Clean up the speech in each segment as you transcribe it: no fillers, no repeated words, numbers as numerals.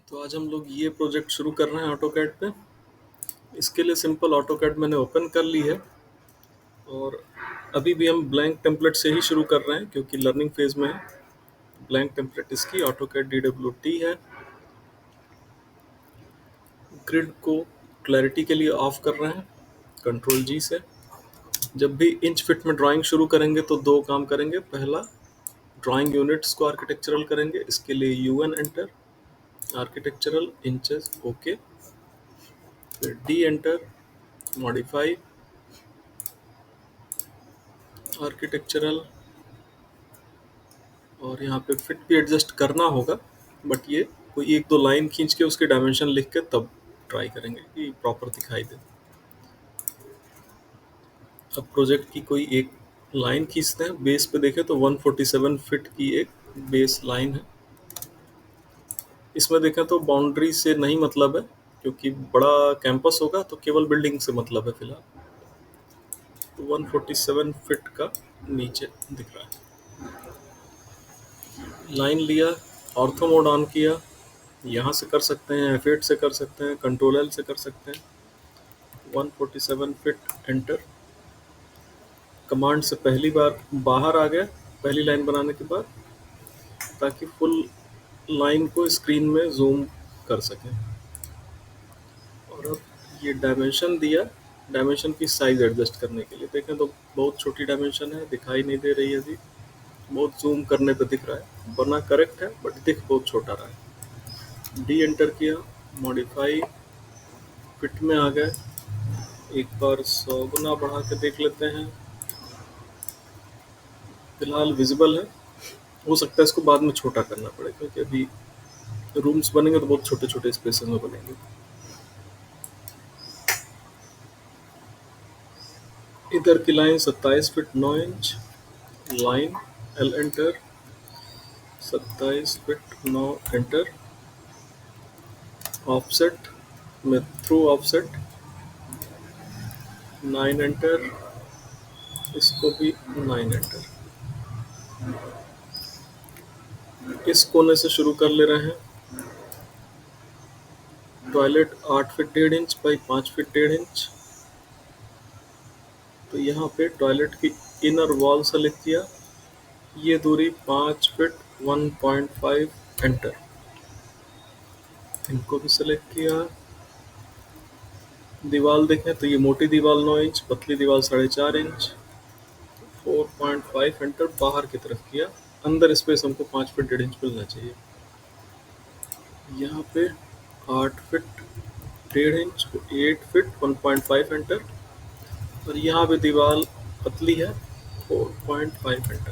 तो आज हम लोग ये प्रोजेक्ट शुरू कर रहे हैं ऑटोकैड पे। इसके लिए सिंपल ऑटोकैड मैंने ओपन कर ली है और अभी भी हम ब्लैंक टेम्पलेट से ही शुरू कर रहे हैं क्योंकि लर्निंग फेज में है। ब्लैंक टेम्पलेट इसकी ऑटोकैड DWT है। ग्रिड को क्लैरिटी के लिए ऑफ कर रहे हैं Ctrl G से। जब भी इंच फिट में ड्राइंग शुरू करेंगे तो दो काम करेंगे। पहला, ड्राइंग यूनिट्स को आर्किटेक्चरल करेंगे। इसके लिए UN enter, architectural inches okay, फिर D एंटर, मॉडिफाई आर्किटेक्चरल, और यहाँ पे फिट भी एडजस्ट करना होगा, बट ये कोई एक दो लाइन खींच के उसके डायमेंशन लिख के तब ट्राई करेंगे कि प्रॉपर दिखाई दे। अब प्रोजेक्ट की कोई एक लाइन खींचते हैं। बेस पे देखें तो 147 फीट की एक बेस लाइन है। इसमें देखें तो बाउंड्री से नहीं मतलब है क्योंकि बड़ा कैंपस होगा तो केवल बिल्डिंग से मतलब है फिलहाल। तो 147 फीट का नीचे दिख रहा है। लाइन लिया, ऑर्थो मोड ऑन किया। यहाँ से कर सकते हैं, F8 से कर सकते हैं, Ctrl L से कर सकते हैं। 147 फीट एंटर। कमांड से पहली बार बाहर आ गया पहली लाइन बनाने के बाद, ताकि फुल लाइन को स्क्रीन में जूम कर सकें। और अब ये डायमेंशन दिया, डायमेंशन की साइज एडजस्ट करने के लिए। देखें तो बहुत छोटी डायमेंशन है, दिखाई नहीं दे रही है अभी, बहुत जूम करने पे दिख रहा है, वरना करेक्ट है बट दिख बहुत छोटा रहा है। D एंटर किया, मॉडिफाई, फिट में आ गए। एक बार 100 गुना बढ़ा के देख लेते हैं। फिलहाल विजिबल है, हो सकता है इसको बाद में छोटा करना पड़े क्योंकि अभी रूम्स बनेंगे तो बहुत छोटे छोटे स्पेसेस में बनेंगे। इधर की line 27 feet 9 inch, line L enter, 27 feet 9 enter, offset में थ्रू ऑफसेट 9 एंटर, इसको भी 9 एंटर। इस कोने से शुरू कर ले रहे हैं। Toilet 8 feet 1.5 inch by 5 feet 1.5 inch. तो यहाँ पे टॉयलेट की इनर वॉल सेलेक्ट किया, ये दूरी 5 फीट 1.5 एंटर। इनको भी सेलेक्ट किया। दीवार देखें तो ये मोटी दीवार 9 इंच, पतली दीवार 4.5 इंच, 4.5 एंटर। बाहर की तरफ किया, अंदर स्पेस हमको 5 फीट 1.5 इंच मिलना चाहिए। यहाँ पे 8 फीट 1.5 इंच को 8 फीट 1.5 एंटर, और यहाँ पे दीवार पतली है 4.5 एंटर।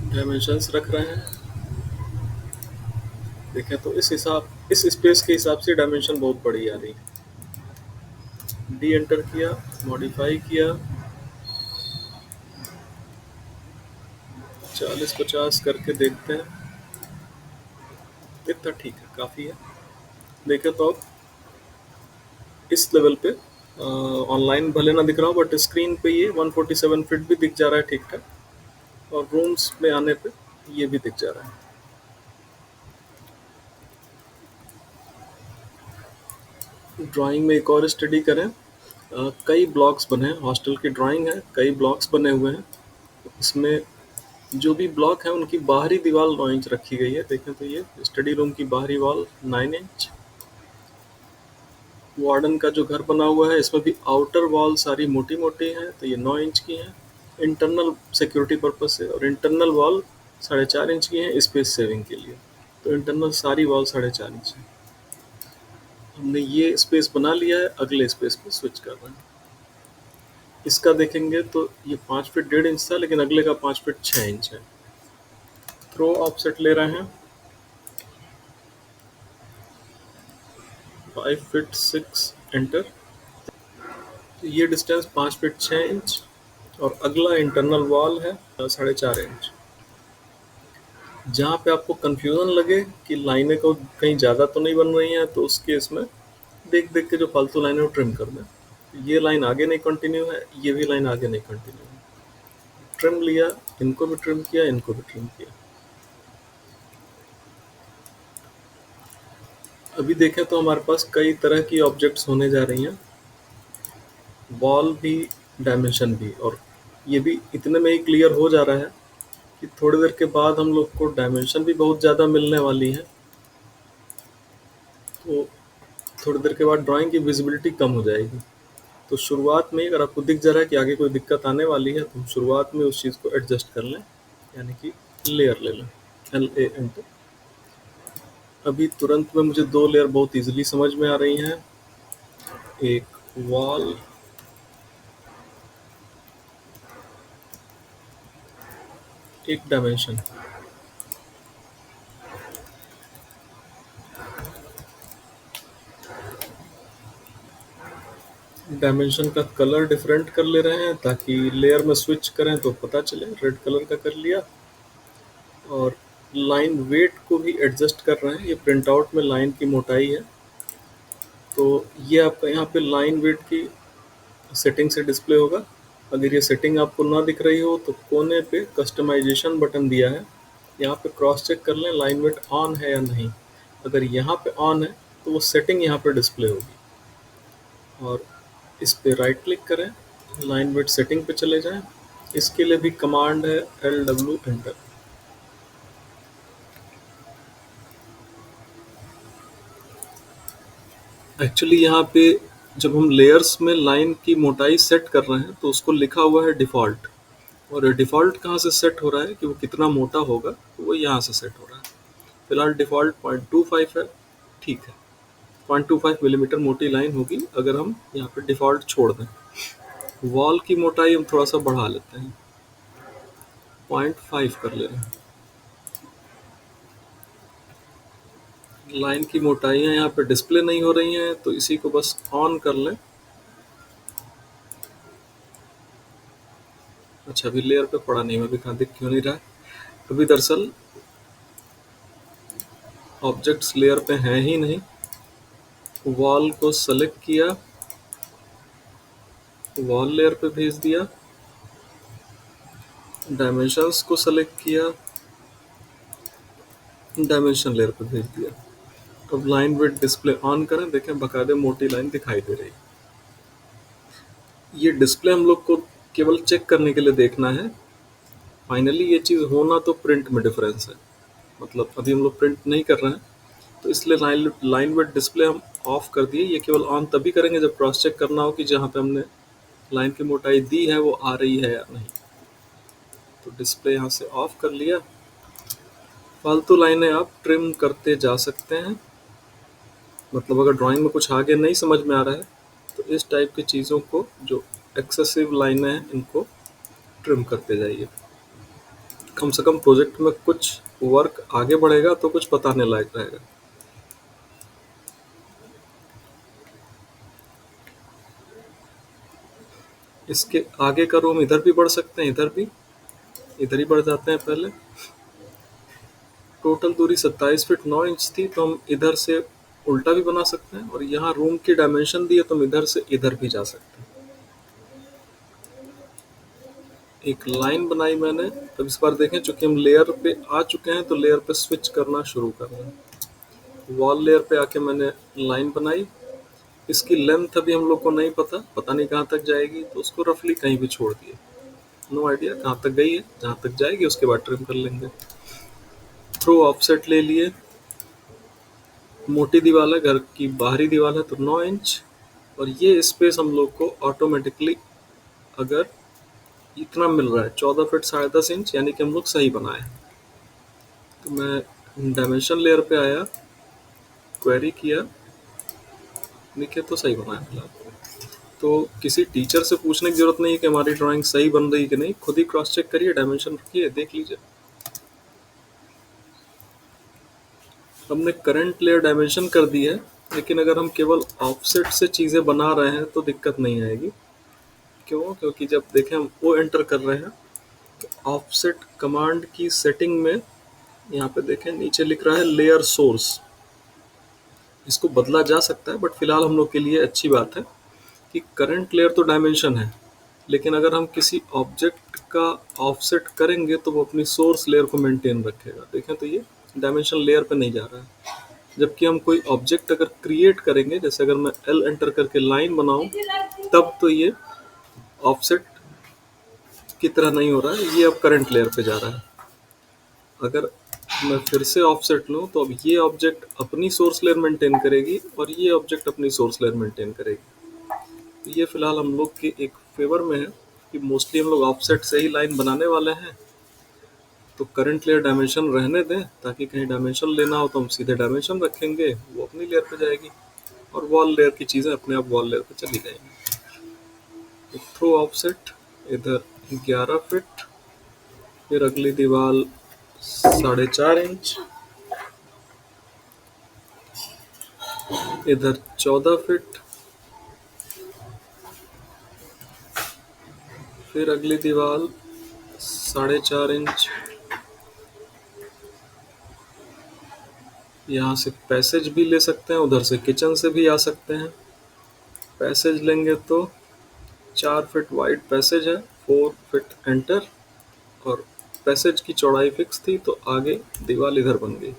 डायमेंशंस रख रहे हैं। देखें तो इस स्पेस के हिसाब से डायमेंशन बहुत बड़ी आ रही है। D एंटर किया, मॉडिफाई किया, 40-50 करके देखते हैं। इतना ठीक है, काफ़ी है। देखें तो अब इस लेवल पे ऑनलाइन भले ना दिख रहा हो बट स्क्रीन पे ये 147 फीट भी दिख जा रहा है ठीक ठाक, और रूम्स में आने पे ये भी दिख जा रहा है। ड्राइंग में एक और स्टडी करें। कई ब्लॉक्स बने हैं, हॉस्टल की ड्राइंग है, कई ब्लॉक्स बने हुए हैं। इसमें जो भी ब्लॉक है उनकी बाहरी दीवार 9 इंच रखी गई है। देखें तो ये स्टडी रूम की बाहरी वॉल 9 इंच। वार्डन का जो घर बना हुआ है इसमें भी आउटर वॉल सारी मोटी मोटी है, तो ये 9 इंच की है इंटरनल सिक्योरिटी पर्पज से, और इंटरनल वॉल 4.5 इंच की है स्पेस सेविंग के लिए। तो इंटरनल सारी वॉल 4.5 इंच है। हमने ये स्पेस बना लिया है, अगले स्पेस पे स्विच कर रहे हैं। इसका देखेंगे तो ये 5 फीट 1.5 इंच था, लेकिन अगले का 5 फीट 6 इंच है। थ्रो ऑफसेट ले रहे हैं 5 फीट 6 एंटर। तो ये डिस्टेंस 5 फीट 6 इंच, और अगला इंटरनल वॉल है 4.5 इंच। जहाँ पे आपको कंफ्यूजन लगे कि लाइनें को कहीं ज़्यादा तो नहीं बन रही हैं, तो उस केस में देख देख के जो फालतू लाइनें वो ट्रिम कर दें। ये लाइन आगे नहीं कंटिन्यू है, ये भी लाइन आगे नहीं कंटिन्यू है। ट्रिम लिया, इनको भी ट्रिम किया, इनको भी ट्रिम किया। अभी देखें तो हमारे पास कई तरह की ऑब्जेक्ट्स होने जा रही हैं, वॉल भी, डायमेंशन भी, और ये भी इतने में ही क्लियर हो जा रहा है कि थोड़ी देर के बाद हम लोग को डायमेंशन भी बहुत ज़्यादा मिलने वाली है। तो थोड़ी देर के बाद ड्राइंग की विजिबिलिटी कम हो जाएगी। तो शुरुआत में अगर आपको दिख जा रहा है कि आगे कोई दिक्कत आने वाली है, तो हम शुरुआत में उस चीज़ को एडजस्ट कर लें, यानी कि लेयर ले लें, LAN। अभी तुरंत में मुझे दो लेयर बहुत इजीली समझ में आ रही हैं, एक वॉल, एक डायमेंशन। डायमेंशन का कलर डिफरेंट कर ले रहे हैं ताकि लेयर में स्विच करें तो पता चले, रेड कलर का कर लिया। और लाइन वेट को भी एडजस्ट कर रहे हैं, ये प्रिंट आउट में लाइन की मोटाई है, तो ये आपका यहाँ पे लाइन वेट की सेटिंग से डिस्प्ले होगा। अगर ये सेटिंग आपको ना दिख रही हो तो कोने पे कस्टमाइजेशन बटन दिया है, यहाँ पे क्रॉस चेक कर लें लाइन वेट ऑन है या नहीं। अगर यहाँ पे ऑन है तो वो सेटिंग यहाँ पे डिस्प्ले होगी, और इस पे राइट क्लिक करें, लाइन वेट सेटिंग पे चले जाएं। इसके लिए भी कमांड है LW एंटर। एक्चुअली यहाँ पे जब हम लेयर्स में लाइन की मोटाई सेट कर रहे हैं तो उसको लिखा हुआ है डिफ़ॉल्ट, और डिफ़ॉल्ट कहाँ से सेट हो रहा है कि वो कितना मोटा होगा, तो वो यहाँ से सेट हो रहा है। फिलहाल डिफ़ॉल्ट 0.25 है, ठीक है। 0.25 मिलीमीटर मोटी लाइन होगी अगर हम यहाँ पे डिफ़ॉल्ट छोड़ दें। वॉल की मोटाई हम थोड़ा सा बढ़ा लेते हैं, 0.5 कर ले रहे हैं। लाइन की मोटाइयाँ यहाँ पे डिस्प्ले नहीं हो रही हैं, तो इसी को बस ऑन कर लें। अच्छा, अभी लेयर पे पड़ा नहीं, अभी कहाँ दिख क्यों नहीं रहा है? अभी दरअसल ऑब्जेक्ट्स लेयर पे हैं ही नहीं। वॉल को सेलेक्ट किया, वॉल लेयर पे भेज दिया, डायमेंशंस को सेलेक्ट किया, डायमेंशन लेयर पे भेज दिया। अब लाइन विड्थ डिस्प्ले ऑन करें, देखें बकायदे मोटी लाइन दिखाई दे रही है। ये डिस्प्ले हम लोग को केवल चेक करने के लिए देखना है, फाइनली ये चीज़ होना तो प्रिंट में डिफरेंस है। मतलब अभी हम लोग प्रिंट नहीं कर रहे हैं, तो इसलिए लाइन विड्थ डिस्प्ले हम ऑफ कर दिए। ये केवल ऑन तभी करेंगे जब क्रॉस चेक करना हो कि जहाँ पे हमने लाइन की मोटाई दी है वो आ रही है या नहीं। तो डिस्प्ले यहाँ से ऑफ कर लिया। फालतू लाइनें आप ट्रिम करते जा सकते हैं, मतलब अगर ड्राइंग में कुछ आगे नहीं समझ में आ रहा है तो इस टाइप की चीज़ों को, जो एक्सेसिव लाइनें हैं, इनको ट्रिम करते जाइए। कम से कम प्रोजेक्ट में कुछ वर्क आगे बढ़ेगा तो कुछ बताने लायक रहेगा। इसके आगे का रूम इधर भी बढ़ सकते हैं, इधर भी, इधर ही बढ़ जाते हैं पहले। टोटल दूरी 27 फीट 9 इंच थी, तो हम इधर से उल्टा भी बना सकते हैं, और यहाँ रूम की डायमेंशन दी है तो हम इधर से इधर भी जा सकते हैं। एक लाइन बनाई मैंने। अब इस बार देखें, चूंकि हम लेयर पे आ चुके हैं तो लेयर पे स्विच करना शुरू कर रहे हैं। वॉल लेयर पे आके मैंने लाइन बनाई। इसकी लेंथ अभी हम लोग को नहीं पता नहीं कहाँ तक जाएगी, तो उसको रफली कहीं भी छोड़ दिए। नो आइडिया कहाँ तक गई है, जहाँ तक जाएगी उसके बाद ट्रिम कर लेंगे। थ्रो ऑफसेट ले लिए। मोटी दीवार है, घर की बाहरी दीवार है, तो 9 इंच। और ये स्पेस हम लोग को ऑटोमेटिकली अगर इतना मिल रहा है, 14 फीट 10.5 इंच, यानी कि हम लोग सही बनाए। तो मैं डायमेंशन लेयर पे आया, क्वेरी किया, देखिए तो सही बनाया फिलहाल। तो किसी टीचर से पूछने की जरूरत नहीं है कि हमारी ड्राइंग सही बन रही कि नहीं, खुद ही क्रॉस चेक करिए, डायमेंशन रखिए, देख लीजिए। हमने करंट लेयर डायमेंशन कर दी है, लेकिन अगर हम केवल ऑफसेट से चीज़ें बना रहे हैं तो दिक्कत नहीं आएगी। क्यों? क्योंकि जब देखें हम ओ एंटर कर रहे हैं तो ऑफसेट कमांड की सेटिंग में यहाँ पे देखें नीचे लिख रहा है लेयर सोर्स। इसको बदला जा सकता है, बट फिलहाल हम लोग के लिए अच्छी बात है कि करंट लेयर तो डायमेंशन है, लेकिन अगर हम किसी ऑब्जेक्ट का ऑफसेट करेंगे तो वो अपनी सोर्स लेयर को मेंटेन रखेगा। देखें तो ये डायमेंशन लेयर पे नहीं जा रहा है। जबकि हम कोई ऑब्जेक्ट अगर क्रिएट करेंगे, जैसे अगर मैं एल एंटर करके लाइन बनाऊं, तब तो ये ऑफसेट की तरह नहीं हो रहा है, ये अब करंट लेयर पे जा रहा है। अगर मैं फिर से ऑफसेट लूं तो अब ये ऑब्जेक्ट अपनी सोर्स लेयर मेंटेन करेगी और ये ऑब्जेक्ट अपनी सोर्स लेयर मेंटेन करेगी। तो ये फिलहाल हम लोग के एक फेवर में है कि मोस्टली हम लोग ऑफसेट से ही लाइन बनाने वाले हैं। तो करंट लेयर डायमेंशन रहने दें, ताकि कहीं डायमेंशन लेना हो तो हम सीधे डायमेंशन रखेंगे, वो अपनी लेयर पे जाएगी और वॉल लेयर की चीज़ें अपने आप वॉल लेयर पे चली जाएंगी। तो थ्रो ऑफसेट इधर 11 फीट, फिर अगली दीवार 4.5 इंच, इधर 14 फीट, फिर अगली दीवार 4.5 इंच। यहाँ से पैसेज भी ले सकते हैं, उधर से किचन से भी आ सकते हैं। पैसेज लेंगे तो 4 फीट वाइड पैसेज है, 4 फीट एंटर, और पैसेज की चौड़ाई फिक्स थी तो आगे दीवार इधर बन गई।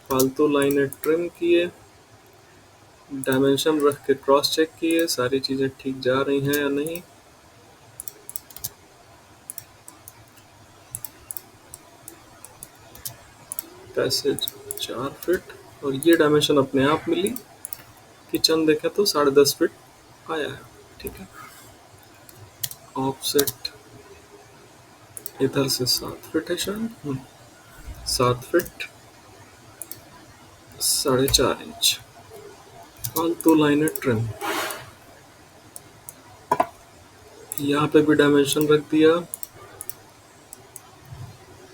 फालतू लाइनें ट्रिम किए, डायमेंशन रख के क्रॉस चेक किए सारी चीज़ें ठीक जा रही हैं या नहीं। पैसेज 4 फीट और ये डायमेंशन अपने आप मिली। किचन देखें तो 10.5 फीट आया है, ठीक है। ऑफसेट इधर से 7 फीट है शायद, 7 फीट 4.5 इंच। फालतू लाइनें ट्रिम, यहाँ पे भी डायमेंशन रख दिया।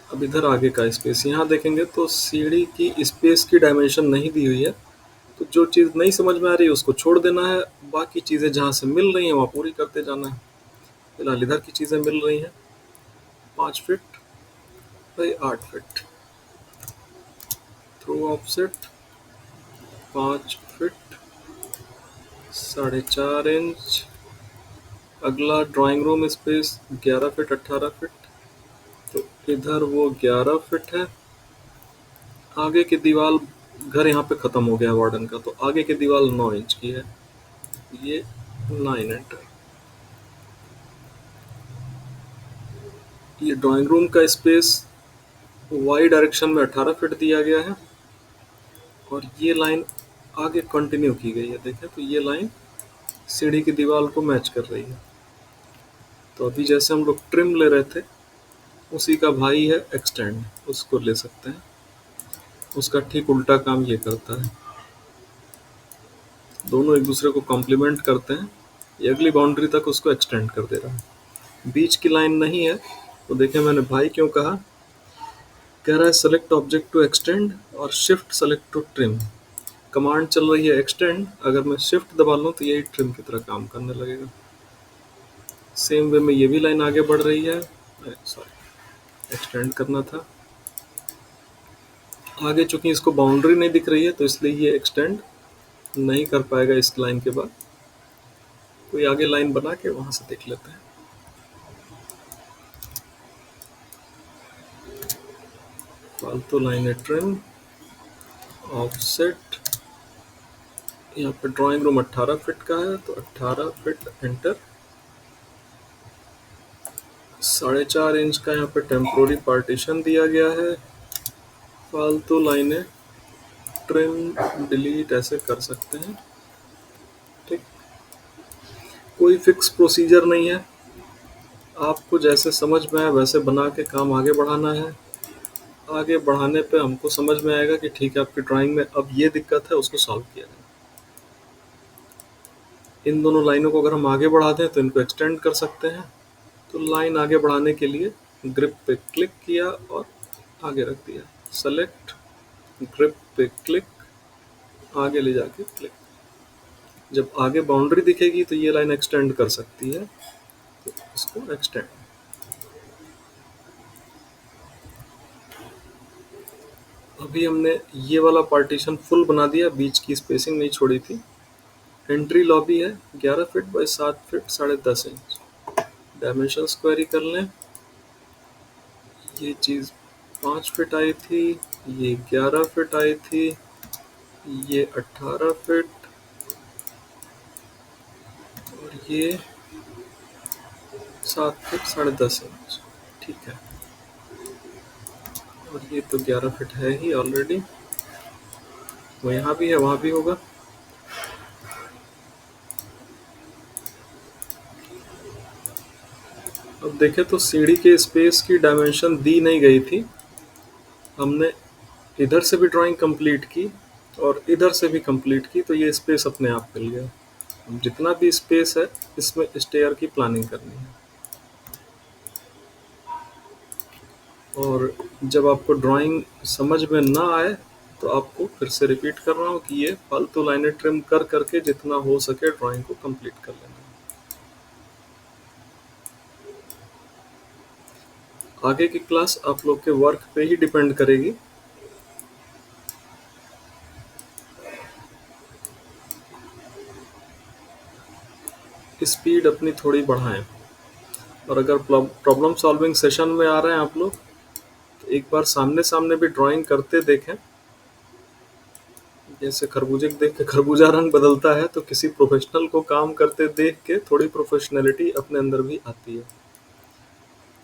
अब इधर आगे का स्पेस यहाँ देखेंगे तो सीढ़ी की स्पेस की डायमेंशन नहीं दी हुई है, तो जो चीज़ नहीं समझ में आ रही है उसको छोड़ देना है, बाकी चीज़ें जहाँ से मिल रही हैं वहाँ पूरी करते जाना है। फिलहाल इधर की चीज़ें मिल रही हैं। 5 feet by 8 feet, through offset 5 feet 4.5 inch. अगला drawing room space 11 feet 18 feet, तो इधर वो 11 फीट है। आगे की दीवार, घर यहाँ पे ख़त्म हो गया वार्डन का, तो आगे की दीवार 9 इंच की है, ये 9 एंटर। ये ड्राइंग रूम का स्पेस वाई डायरेक्शन में 18 फीट दिया गया है और ये लाइन आगे कंटिन्यू की गई है। देखें तो ये लाइन सीढ़ी की दीवार को मैच कर रही है। तो अभी जैसे हम लोग ट्रिम ले रहे थे, उसी का भाई है एक्सटेंड, उसको ले सकते हैं। उसका ठीक उल्टा काम ये करता है, दोनों एक दूसरे को कॉम्प्लीमेंट करते हैं। ये अगली बाउंड्री तक उसको एक्सटेंड कर दे रहा है। बीच की लाइन नहीं है, तो देखें मैंने भाई क्यों कहा। कह रहा है सेलेक्ट ऑब्जेक्ट टू एक्सटेंड और shift select to trim. Command चल रही है एक्सटेंड, अगर मैं शिफ्ट दबा लूँ तो यही ट्रिम की तरह काम करने लगेगा। सेम वे में ये भी लाइन आगे बढ़ रही है, सॉरी एक्सटेंड करना था। आगे चूंकि इसको बाउंड्री नहीं दिख रही है तो इसलिए ये एक्सटेंड नहीं कर पाएगा इस लाइन के बाद। कोई आगे लाइन बना के वहां से देख लेते हैं। फालतू लाइनें ट्रिम, ऑफसेट, यहाँ पे ड्राइंग रूम 18 फीट का है तो 18 फीट एंटर। 4.5 इंच का यहाँ पे टेम्पोररी पार्टीशन दिया गया है। फालतू लाइनें ट्रिम डिलीट ऐसे कर सकते हैं, ठीक। कोई फिक्स प्रोसीजर नहीं है, आपको जैसे समझ में आए वैसे बना के काम आगे बढ़ाना है। आगे बढ़ाने पे हमको समझ में आएगा कि ठीक है आपकी ड्राइंग में अब ये दिक्कत है, उसको सॉल्व किया जाए। इन दोनों लाइनों को अगर हम आगे बढ़ा दें तो इनको एक्सटेंड कर सकते हैं। तो लाइन आगे बढ़ाने के लिए ग्रिप पे क्लिक किया और आगे रख दिया, सेलेक्ट, ग्रिप पे क्लिक, आगे ले जाके क्लिक। जब आगे बाउंड्री दिखेगी तो ये लाइन एक्सटेंड कर सकती है, तो इसको एक्सटेंड। अभी हमने ये वाला पार्टीशन फुल बना दिया, बीच की स्पेसिंग नहीं छोड़ी थी। एंट्री लॉबी है 11 feet by 7 feet 10.5 inch. Dimension query कर लें, ये चीज़ 5 फीट आई थी, ये 11 फीट आई थी, ये 18 फीट और ये 7 फीट 10.5 इंच। ठीक है। और ये तो 11 फीट है ही ऑलरेडी। वो यहाँ भी है, वहाँ भी होगा। अब देखें तो सीढ़ी के स्पेस की डायमेंशन दी नहीं गई थी। हमने इधर से भी ड्राइंग कंप्लीट की और इधर से भी कंप्लीट की, तो ये स्पेस अपने आप मिल गया। अब जितना भी स्पेस है इसमें स्टेयर की प्लानिंग करनी है। और जब आपको ड्राइंग समझ में ना आए तो आपको फिर से रिपीट कर रहा हूँ कि ये फालतू लाइनें ट्रिम कर करके जितना हो सके ड्राइंग को कंप्लीट कर लेना। आगे की क्लास आप लोग के वर्क पे ही डिपेंड करेगी। स्पीड अपनी थोड़ी बढ़ाएं। और अगर प्रॉब्लम सॉल्विंग सेशन में आ रहे हैं आप लोग तो एक बार सामने सामने भी ड्राइंग करते देखें। जैसे खरबूजे को देख के खरबूजा रंग बदलता है, तो किसी प्रोफेशनल को काम करते देख के थोड़ी प्रोफेशनलिटी अपने अंदर भी आती है।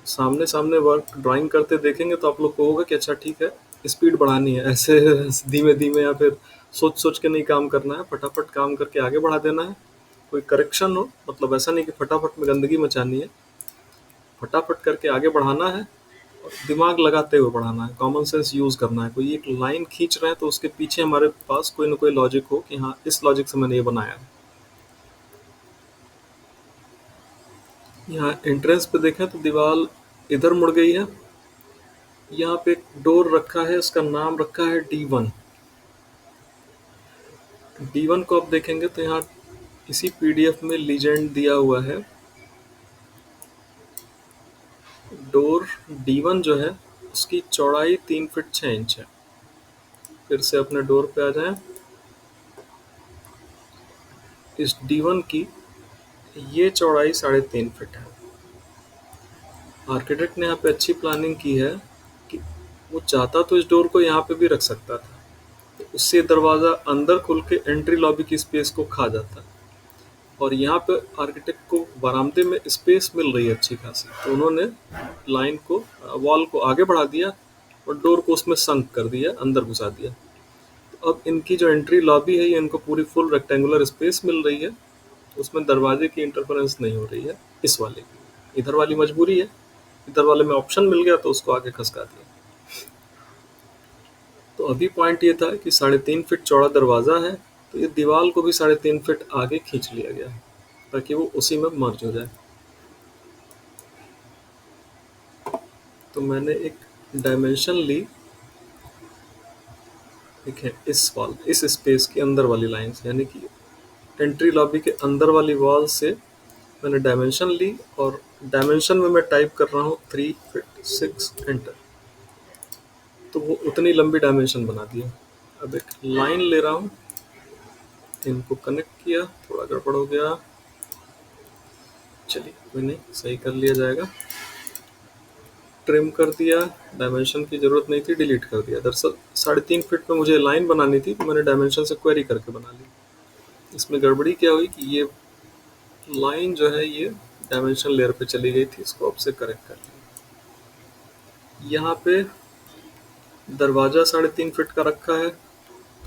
सामने सामने वर्क ड्राइंग करते देखेंगे तो आप लोग को होगा कि अच्छा ठीक है, स्पीड बढ़ानी है, ऐसे धीमे धीमे या फिर सोच सोच के नहीं काम करना है, फटाफट काम करके आगे बढ़ा देना है। कोई करेक्शन हो, मतलब ऐसा नहीं कि फटाफट में गंदगी मचानी है, फटाफट करके आगे बढ़ाना है और दिमाग लगाते हुए बढ़ाना है, कॉमन सेंस यूज़ करना है। कोई एक लाइन खींच रहे हैं तो उसके पीछे हमारे पास कोई ना कोई लॉजिक हो कि हाँ, इस लॉजिक से मैंने ये बनाया है। यहाँ एंट्रेंस पे देखें तो दीवार इधर मुड़ गई है। यहाँ पे एक डोर रखा है, उसका नाम रखा है D1। D1 को आप देखेंगे तो यहाँ इसी पीडीएफ में लीजेंड दिया हुआ है। डोर D1 जो है उसकी चौड़ाई 3 फीट 6 इंच है। फिर से अपने डोर पे आ जाएं। इस D1 की ये चौड़ाई 3.5 फीट है। आर्किटेक्ट ने यहाँ पे अच्छी प्लानिंग की है कि वो चाहता तो इस डोर को यहाँ पे भी रख सकता था, तो उससे दरवाज़ा अंदर खुल के एंट्री लॉबी की स्पेस को खा जाता। और यहाँ पे आर्किटेक्ट को बरामदे में स्पेस मिल रही है अच्छी खासी, तो उन्होंने लाइन को, वॉल को आगे बढ़ा दिया और डोर को उसमें संक कर दिया, अंदर घुसा दिया। तो अब इनकी जो एंट्री लॉबी है ये इनको पूरी फुल रेक्टेंगुलर स्पेस मिल रही है, उसमें दरवाजे की इंटरफेरेंस नहीं हो रही है इस वाले की। इधर वाली मजबूरी है, इधर वाले में ऑप्शन मिल गया तो उसको आगे खसका दिया। तो अभी पॉइंट ये था कि 3.5 फीट चौड़ा दरवाज़ा है, तो ये दीवार को भी 3.5 फीट आगे खींच लिया गया है ताकि वो उसी में मर्ज हो जाए। तो मैंने एक डायमेंशन ली, देखें इस स्पेस के अंदर वाली लाइन से, यानी कि एंट्री लॉबी के अंदर वाली वॉल से मैंने डायमेंशन ली और डायमेंशन में मैं टाइप कर रहा हूँ 3 फीट 6 एंटर। तो वो उतनी लंबी डायमेंशन बना दिया। अब एक लाइन ले रहा हूँ, इनको कनेक्ट किया, थोड़ा गड़बड़ हो गया, चलिए कोई नहीं, सही कर लिया जाएगा। ट्रिम कर दिया, डायमेंशन की ज़रूरत नहीं थी, डिलीट कर दिया। दरअसल 3.5 फीट में मुझे लाइन बनानी थी, तो मैंने डायमेंशन से क्वेरी करके बना ली। इसमें गड़बड़ी क्या हुई कि ये लाइन जो है ये डायमेंशन लेयर पे चली गई थी, इसको अब से करेक्ट कर लिया। यहाँ पे दरवाज़ा 3.5 फीट का रखा है,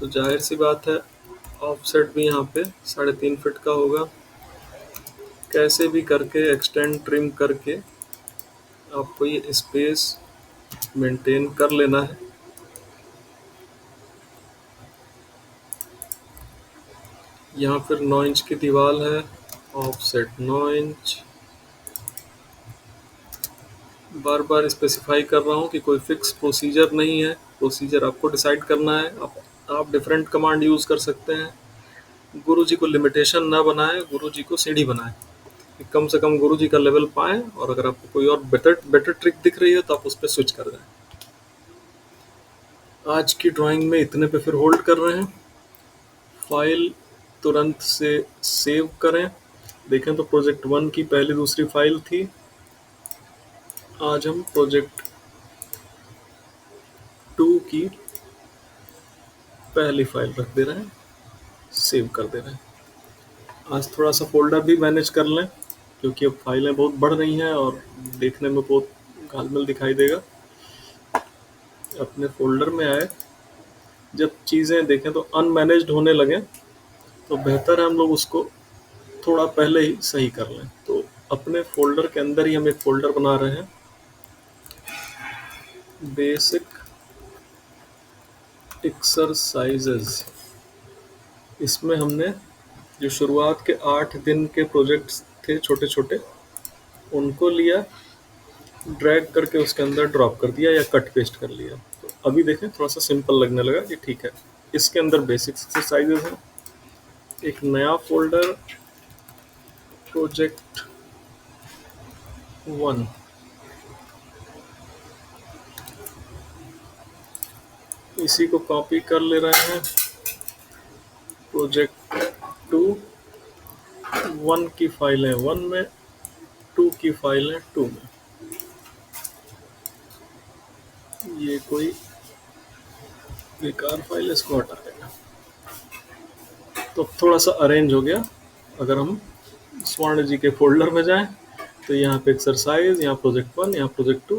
तो जाहिर सी बात है ऑफसेट भी यहाँ पे 3.5 फीट का होगा। कैसे भी करके एक्सटेंड ट्रिम करके आपको ये स्पेस मेंटेन कर लेना है। यहाँ फिर 9 इंच की दीवार है, ऑफसेट 9 इंच। बार बार स्पेसिफाई कर रहा हूँ कि कोई फिक्स प्रोसीजर नहीं है, प्रोसीजर आपको डिसाइड करना है। आप डिफरेंट कमांड यूज़ कर सकते हैं। गुरु जी को लिमिटेशन ना बनाएं, गुरु जी को सीढ़ी बनाएं, कम से कम गुरु जी का लेवल पाएं। और अगर आपको कोई और बेटर बेटर ट्रिक दिख रही है तो आप उस पर स्विच कर जाएं। आज की ड्राइंग में इतने पे फिर होल्ड कर रहे हैं। फाइल तुरंत से सेव करें। देखें तो प्रोजेक्ट 1 की पहली दूसरी फाइल थी। आज हम प्रोजेक्ट 2 की पहली फाइल रख दे रहे हैं, सेव कर दे रहे हैं। आज थोड़ा सा फोल्डर भी मैनेज कर लें, क्योंकि अब फाइलें बहुत बढ़ रही हैं और देखने में बहुत घालमेल दिखाई देगा। अपने फोल्डर में आए, जब चीज़ें देखें तो अनमैनेज्ड होने लगें तो बेहतर है हम लोग उसको थोड़ा पहले ही सही कर लें। तो अपने फोल्डर के अंदर ही हम एक फोल्डर बना रहे हैं, बेसिक एक्सरसाइजेज। इसमें हमने जो शुरुआत के 8 दिन के प्रोजेक्ट्स थे छोटे छोटे, उनको लिया, ड्रैग करके उसके अंदर ड्रॉप कर दिया या कट पेस्ट कर लिया। तो अभी देखें थोड़ा सा सिंपल लगने लगा कि ठीक है, इसके अंदर बेसिक एक्सरसाइजेज हैं। एक नया फोल्डर, प्रोजेक्ट 1, इसी को कॉपी कर ले रहे हैं। प्रोजेक्ट 2, 1 की फाइल है 1 में, 2 की फाइल है 2 में। ये कोई बेकार फाइल है, इसको हटा देगा। तो थोड़ा सा अरेंज हो गया। अगर हम स्वर्ण जी के फोल्डर में जाएं तो यहाँ पे एक्सरसाइज, यहाँ प्रोजेक्ट 1, यहाँ प्रोजेक्ट 2